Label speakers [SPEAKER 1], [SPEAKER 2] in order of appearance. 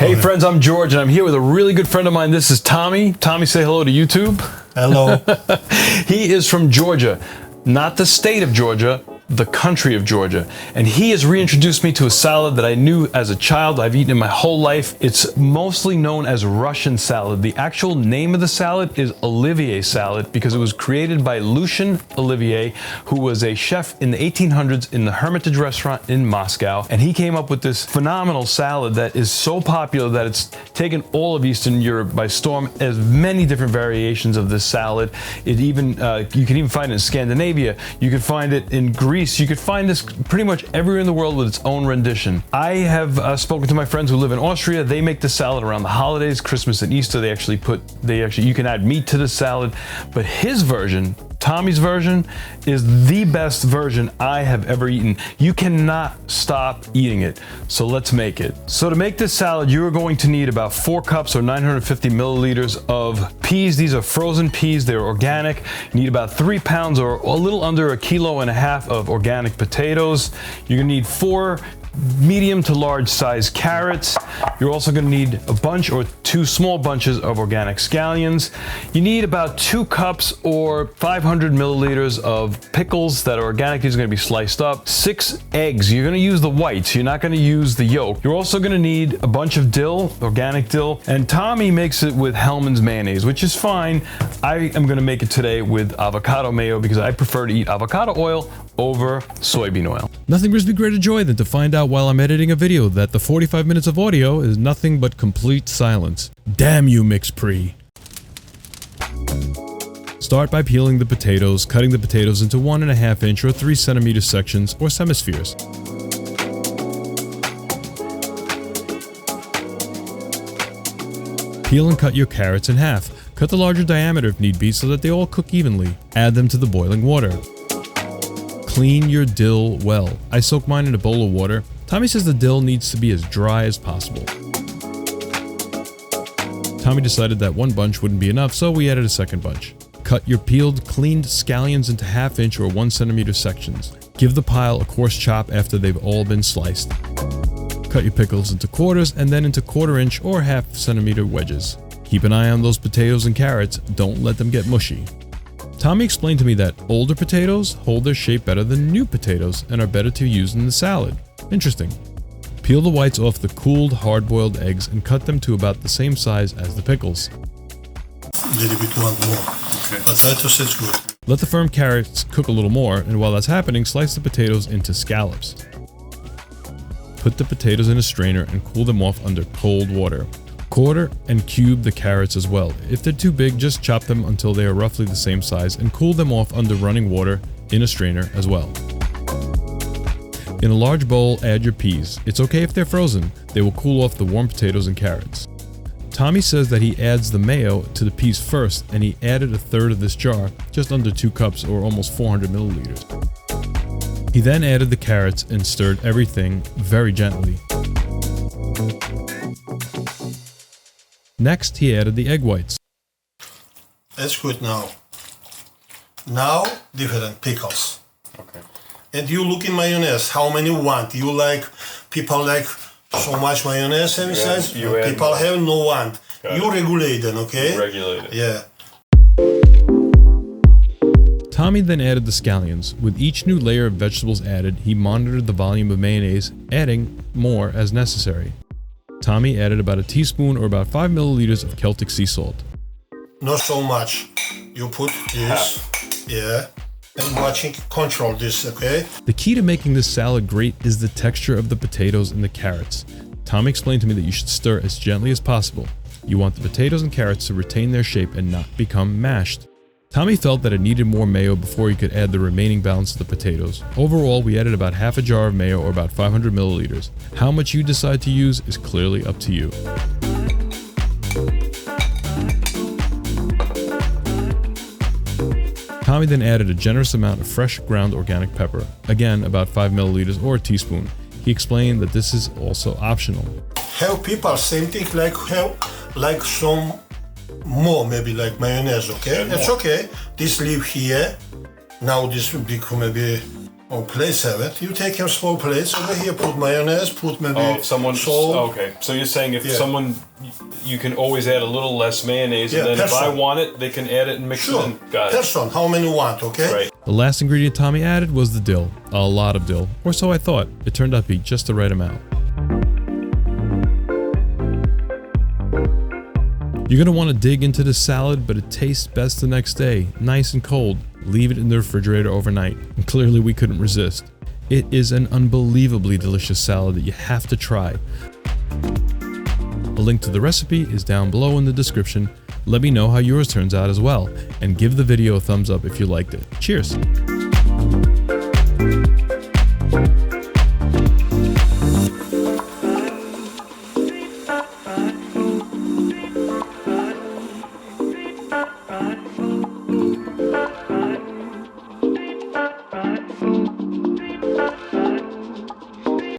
[SPEAKER 1] Hey friends, I'm George and I'm here with a really good friend of mine. This is Tommy. Tommy, say hello to YouTube.
[SPEAKER 2] Hello.
[SPEAKER 1] He is from Georgia, not the state of Georgia, the country of Georgia. And he has reintroduced me to a salad that I knew as a child. I've eaten it my whole life. It's mostly known as Russian salad. The actual name of the salad is Olivier Salad because it was created by Lucien Olivier, who was a chef in the 1800s in the Hermitage restaurant in Moscow. And he came up with this phenomenal salad that is so popular that it's taken all of Eastern Europe by storm. There's many different variations of this salad. It even, you can even find it in Scandinavia. You can find it in Greece. You could find this pretty much everywhere in the world with its own rendition. I have spoken to my friends who live in Austria. They make the salad around the holidays, Christmas and Easter. You can add meat to the salad, but his version, Tommy's version, is the best version I have ever eaten. You cannot stop eating it. So let's make it. So to make this salad, you are going to need about 4 cups or 950 milliliters of peas. These are frozen peas. They're organic. You need about 3 pounds or a little under 1.5 kilos of organic potatoes. You're gonna need 4 medium to large size carrots. You're also going to need a bunch or 2 small bunches of organic scallions. You need about 2 cups or 500 milliliters of pickles that are organic. These are going to be sliced up. 6 eggs. You're going to use the whites. You're not going to use the yolk. You're also going to need a bunch of dill, organic dill. And Tommy makes it with Hellmann's mayonnaise, which is fine. I am going to make it today with avocado mayo because I prefer to eat avocado oil over soybean oil.
[SPEAKER 3] Nothing brings me greater joy than to find out while I'm editing a video that the 45 minutes of audio is nothing but complete silence. Damn you, MixPre. Start by peeling the potatoes, cutting the potatoes into 1.5 inch or 3 centimeter sections or semispheres. Peel and cut your carrots in half. Cut the larger diameter if need be so that they all cook evenly. Add them to the boiling water. Clean your dill well. I soak mine in a bowl of water. Tommy says the dill needs to be as dry as possible. Tommy decided that 1 bunch wouldn't be enough, so we added a second bunch. Cut your peeled, cleaned scallions into 1/2 inch or 1 centimeter sections. Give the pile a coarse chop after they've all been sliced. Cut your pickles into quarters and then into 1/4 inch or 1/2 centimeter wedges. Keep an eye on those potatoes and carrots. Don't let them get mushy. Tommy explained to me that older potatoes hold their shape better than new potatoes and are better to use in the salad. Interesting. Peel the whites off the cooled, hard-boiled eggs and cut them to about the same size as the pickles.
[SPEAKER 2] A little bit want more. Okay. But that is good.
[SPEAKER 3] Let the firm carrots cook a little more, and while that's happening, slice the potatoes into scallops. Put the potatoes in a strainer and cool them off under cold water. Quarter and cube the carrots as well. If they're too big, just chop them until they are roughly the same size and cool them off under running water in a strainer as well. In a large bowl, add your peas. It's okay if they're frozen. They will cool off the warm potatoes and carrots. Tommy says that he adds the mayo to the peas first, and he added 1/3 of this jar, just under 2 cups or almost 400 milliliters. He then added the carrots and stirred everything very gently. Next, he added the egg whites.
[SPEAKER 2] That's good now. Now, different pickles.
[SPEAKER 4] Okay.
[SPEAKER 2] And you look in mayonnaise, how many you want? You like, people like so much mayonnaise inside, people have no want. You regulate them, okay?
[SPEAKER 4] Regulate it.
[SPEAKER 2] Yeah.
[SPEAKER 3] Tommy then added the scallions. With each new layer of vegetables added, he monitored the volume of mayonnaise, adding more as necessary. Tommy added about 1 teaspoon or about 5 milliliters of Celtic sea salt.
[SPEAKER 2] Not so much. You put this, yeah, and watching, control this, okay?
[SPEAKER 3] The key to making this salad great is the texture of the potatoes and the carrots. Tommy explained to me that you should stir as gently as possible. You want the potatoes and carrots to retain their shape and not become mashed. Tommy felt that it needed more mayo before he could add the remaining balance of the potatoes. Overall, we added about 1/2 jar of mayo or about 500 milliliters. How much you decide to use is clearly up to you. Tommy then added a generous amount of fresh ground organic pepper, again about 5 milliliters or a teaspoon. He explained that this is also optional.
[SPEAKER 2] Have people same thing like some more, maybe like mayonnaise, okay? It's okay. This leave here. Now this will become maybe Oh, plates have it. You take your small plates over here, put mayonnaise, put maybe salt.
[SPEAKER 1] Okay, so you're saying if
[SPEAKER 2] Yeah.
[SPEAKER 1] someone, you can always add a little less mayonnaise, and
[SPEAKER 2] Yeah,
[SPEAKER 1] then if I
[SPEAKER 2] person.
[SPEAKER 1] want it, they can add it and mix
[SPEAKER 2] Sure.
[SPEAKER 1] it in. Got it.
[SPEAKER 2] Person, how many you want, okay?
[SPEAKER 1] Right.
[SPEAKER 3] The last ingredient Tommy added was the dill. A lot of dill, or so I thought. It turned out to be just the right amount. You're going to want to dig into the salad, but it tastes best the next day, nice and cold. Leave it in the refrigerator overnight, and clearly we couldn't resist. It is an unbelievably delicious salad that you have to try. A link to the recipe is down below in the description. Let me know how yours turns out as well, and give the video a thumbs up if you liked it. Cheers!